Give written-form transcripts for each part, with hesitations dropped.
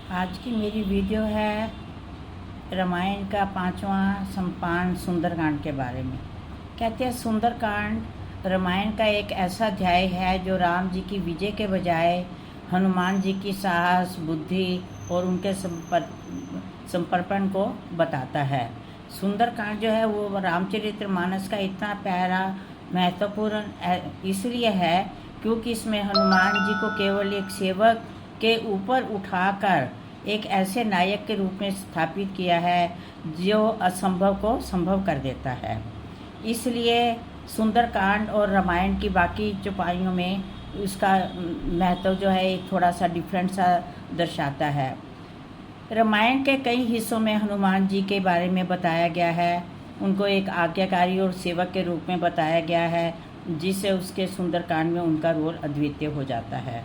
आज की मेरी वीडियो है रामायण का 5वां संपान सुंदरकांड के बारे में। कहते हैं सुंदरकांड रामायण का एक ऐसा अध्याय है जो राम जी की विजय के बजाय हनुमान जी की साहस, बुद्धि और उनके समर्पण को बताता है। सुंदरकांड जो है वो रामचरितमानस का इतना प्यारा महत्वपूर्ण इसलिए है क्योंकि इसमें हनुमान जी को केवल एक सेवक के ऊपर उठाकर एक ऐसे नायक के रूप में स्थापित किया है जो असंभव को संभव कर देता है। इसलिए सुंदरकांड और रामायण की बाकी चौपाइयों में उसका महत्व जो है थोड़ा सा डिफरेंट सा दर्शाता है। रामायण के कई हिस्सों में हनुमान जी के बारे में बताया गया है, उनको एक आज्ञाकारी और सेवक के रूप में बताया गया है, जिससे उसके सुंदरकांड में उनका रोल अद्वितीय हो जाता है।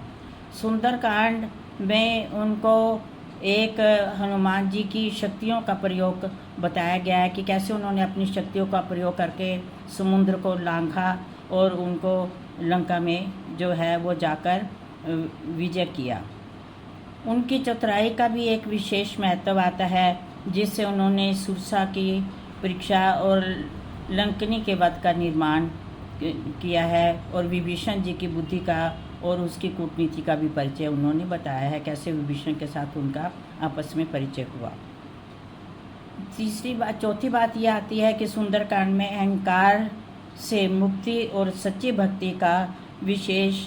सुंदरकांड में उनको एक हनुमान जी की शक्तियों का प्रयोग बताया गया है कि कैसे उन्होंने अपनी शक्तियों का प्रयोग करके समुद्र को लांघा और उनको लंका में जो है वो जाकर विजय किया। उनकी चतुराई का भी एक विशेष महत्व आता है, जिससे उन्होंने सुरसा की परीक्षा और लंकनी के वध का निर्माण किया है और विभीषण जी की बुद्धि का और उसकी कूटनीति का भी परिचय उन्होंने बताया है, कैसे विभीषण के साथ उनका आपस में परिचय हुआ। चौथी बात यह आती है कि सुंदरकांड में अहंकार से मुक्ति और सच्ची भक्ति का विशेष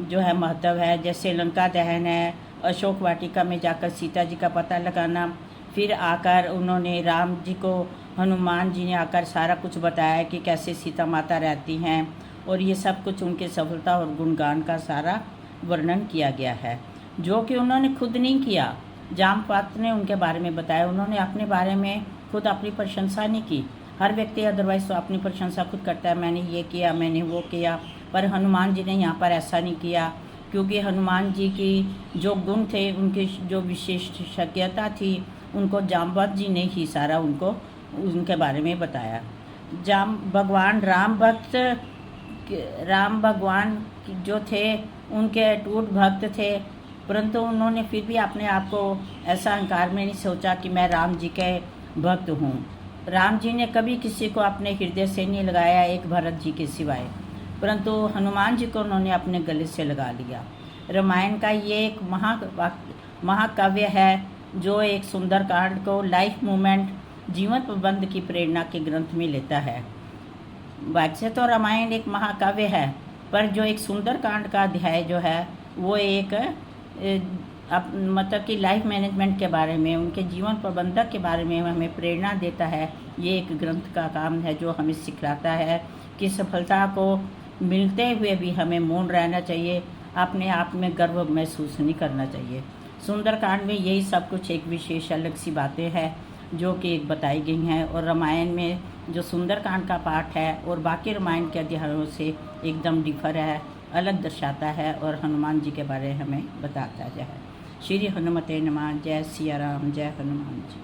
जो है महत्व है। जैसे लंका दहन है, अशोक वाटिका में जाकर सीता जी का पता लगाना, फिर आकर उन्होंने राम जी को हनुमान जी ने आकर सारा कुछ बताया कि कैसे सीता माता रहती हैं, और ये सब कुछ उनके सफलता और गुणगान का सारा वर्णन किया गया है, जो कि उन्होंने खुद नहीं किया। जामवंत ने उनके बारे में बताया, उन्होंने अपने बारे में खुद अपनी प्रशंसा नहीं की। हर व्यक्ति अदरवाइज तो अपनी प्रशंसा खुद करता है, मैंने ये किया, मैंने वो किया, पर हनुमान जी ने यहाँ पर ऐसा नहीं किया, क्योंकि हनुमान जी की जो गुण थे, उनकी जो विशेषज्ञता थी, उनको जामवंत जी ने ही सारा उनको उनके बारे में बताया। राम भगवान जो थे उनके अटूट भक्त थे, परंतु उन्होंने फिर भी अपने आप को ऐसा अहंकार में नहीं सोचा कि मैं राम जी के भक्त हूँ। राम जी ने कभी किसी को अपने हृदय से नहीं लगाया, एक भरत जी के सिवाय, परंतु हनुमान जी को उन्होंने अपने गले से लगा लिया। रामायण का ये एक महाकाव्य है जो एक सुंदरकांड को लाइफ मूवमेंट, जीवन प्रबंध की प्रेरणा के ग्रंथ में लेता है। वैसे तो रामायण एक महाकाव्य है, पर जो एक सुंदरकांड का अध्याय जो है वो एक मतलब कि लाइफ मैनेजमेंट के बारे में, उनके जीवन प्रबंधक के बारे में हमें प्रेरणा देता है। ये एक ग्रंथ का काम है जो हमें सिखलाता है कि सफलता को मिलते हुए भी हमें मौन रहना चाहिए, अपने आप में गर्व महसूस नहीं करना चाहिए। सुंदरकांड में यही सब कुछ एक विशेष अलग सी बातें हैं जो कि एक बताई गई हैं, और रामायण में जो सुंदरकांड का पाठ है और बाकी रामायण के अध्यायों से एकदम डिफर है, अलग दर्शाता है और हनुमान जी के बारे में हमें बताता है। श्री हनुमते नमः। जय सिया राम, जय हनुमान जी।